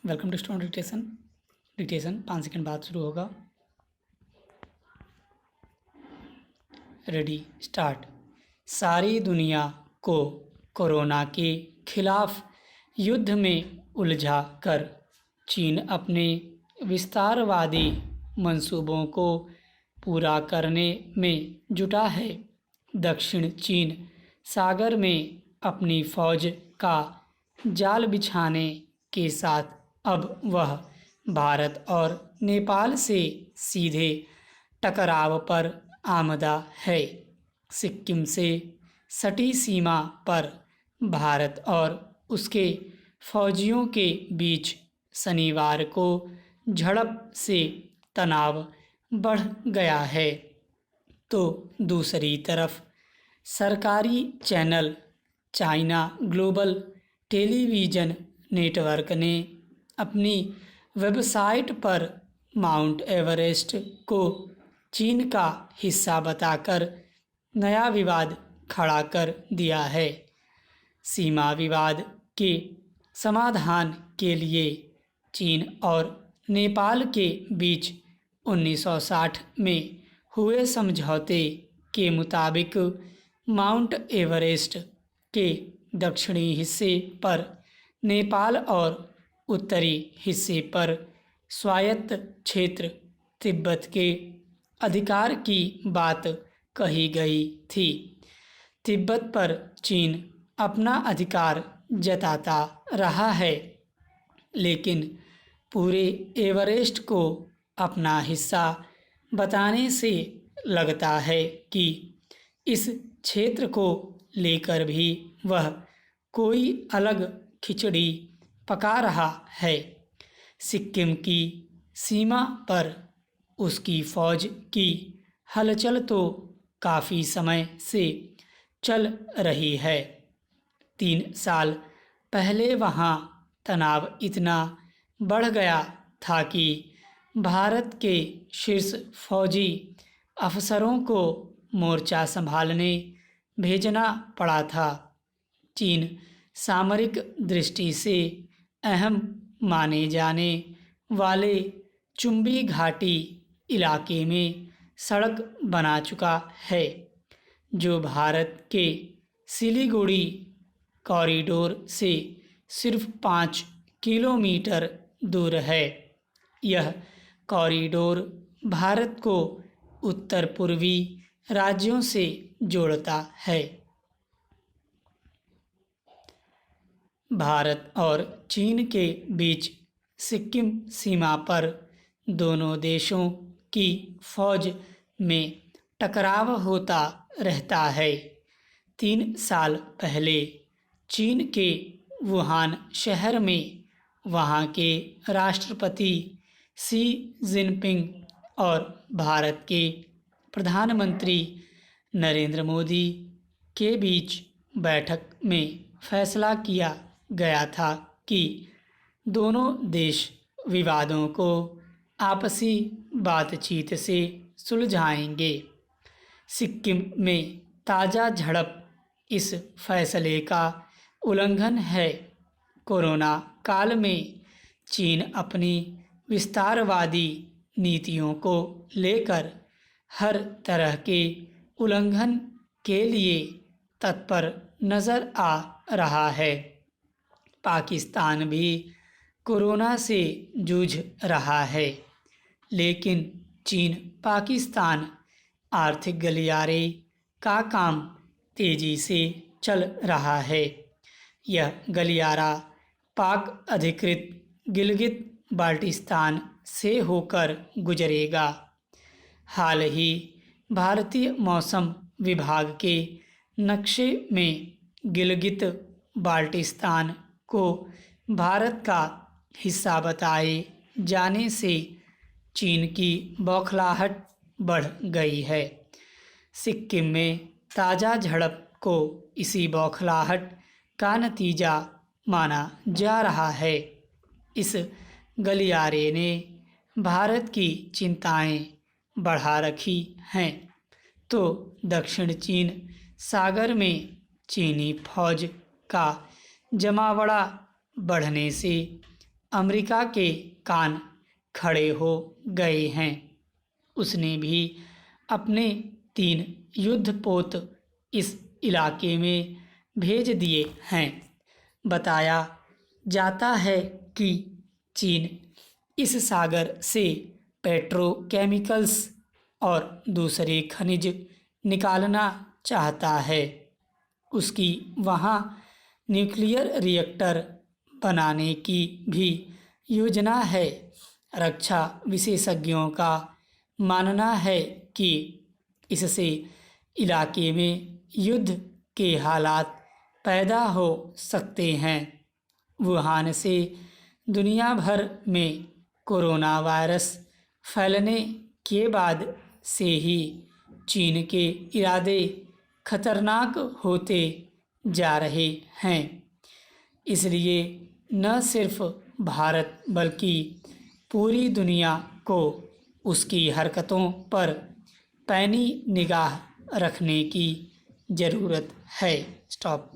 Welcome to student dictation 5 second बाद शुरू होगा। Ready start. सारी दुनिया को कोरोना के खिलाफ युद्ध में उलझा कर चीन अपने विस्तारवादी मंसूबों को पूरा करने में जुटा है। दक्षिण चीन सागर में अपनी फौज का जाल बिछाने के साथ अब वह भारत और नेपाल से सीधे टकराव पर आमदा है। सिक्किम से सटी सीमा पर भारत और उसके फौजियों के बीच शनिवार को झड़प से तनाव बढ़ गया है, तो दूसरी तरफ सरकारी channel China global television network ने अपनी वेबसाइट पर माउंट एवरेस्ट को चीन का हिस्सा बताकर नया विवाद खड़ा कर दिया है। सीमा विवाद के समाधान के लिए चीन और नेपाल के बीच 1960 में हुए समझौते के मुताबिक माउंट एवरेस्ट के दक्षिणी हिस्से पर नेपाल और उत्तरी हिस्से पर स्वायत्त क्षेत्र तिब्बत के अधिकार की बात कही गई थी। तिब्बत पर चीन अपना अधिकार जताता रहा है, लेकिन पूरे एवरेस्ट को अपना हिस्सा बताने से लगता है कि इस क्षेत्र को लेकर भी वह कोई अलग खिचड़ी पका रहा है। सिक्किम की सीमा पर उसकी फौज की हलचल तो काफ़ी समय से चल रही है। 3 साल पहले वहाँ तनाव इतना बढ़ गया था कि भारत के शीर्ष फौजी अफसरों को मोर्चा संभालने भेजना पड़ा था। चीन सामरिक दृष्टि से अहम माने जाने वाले चुंबी घाटी इलाके में सड़क बना चुका है, जो भारत के सिलीगुड़ी कॉरिडोर से सिर्फ 5 किलोमीटर दूर है। यह कॉरिडोर भारत को उत्तर पूर्वी राज्यों से जोड़ता है। भारत और चीन के बीच सिक्किम सीमा पर दोनों देशों की फौज में टकराव होता रहता है। 3 साल पहले चीन के वुहान शहर में वहाँ के राष्ट्रपति शी जिनपिंग और भारत के प्रधानमंत्री नरेंद्र मोदी के बीच बैठक में फैसला किया गया था कि दोनों देश विवादों को आपसी बातचीत से सुलझाएंगे। सिक्किम में ताज़ा झड़प इस फैसले का उल्लंघन है। कोरोना काल में चीन अपनी विस्तारवादी नीतियों को लेकर हर तरह के उल्लंघन के लिए तत्पर नज़र आ रहा है। पाकिस्तान भी कोरोना से जूझ रहा है, लेकिन चीन पाकिस्तान आर्थिक गलियारे का काम तेज़ी से चल रहा है। यह गलियारा पाक अधिकृत गिलगित बाल्टिस्तान से होकर गुजरेगा। हाल ही भारतीय मौसम विभाग के नक्शे में गिलगित बाल्टिस्तान को भारत का हिस्सा बताए जाने से चीन की बौखलाहट बढ़ गई है। सिक्किम में ताज़ा झड़प को इसी बौखलाहट का नतीजा माना जा रहा है। इस गलियारे ने भारत की चिंताएं बढ़ा रखी हैं, तो दक्षिण चीन सागर में चीनी फौज का जमावड़ा बढ़ने से अमेरिका के कान खड़े हो गए हैं। उसने भी अपने 3 युद्धपोत इस इलाके में भेज दिए हैं। बताया जाता है कि चीन इस सागर से पेट्रोकेमिकल्स और दूसरे खनिज निकालना चाहता है। उसकी वहाँ न्यूक्लियर रिएक्टर बनाने की भी योजना है। रक्षा विशेषज्ञों का मानना है कि इससे इलाके में युद्ध के हालात पैदा हो सकते हैं। वुहान से दुनिया भर में कोरोना वायरस फैलने के बाद से ही चीन के इरादे खतरनाक होते जा रहे हैं। इसलिए न सिर्फ भारत बल्कि पूरी दुनिया को उसकी हरकतों पर पैनी निगाह रखने की ज़रूरत है। स्टॉप।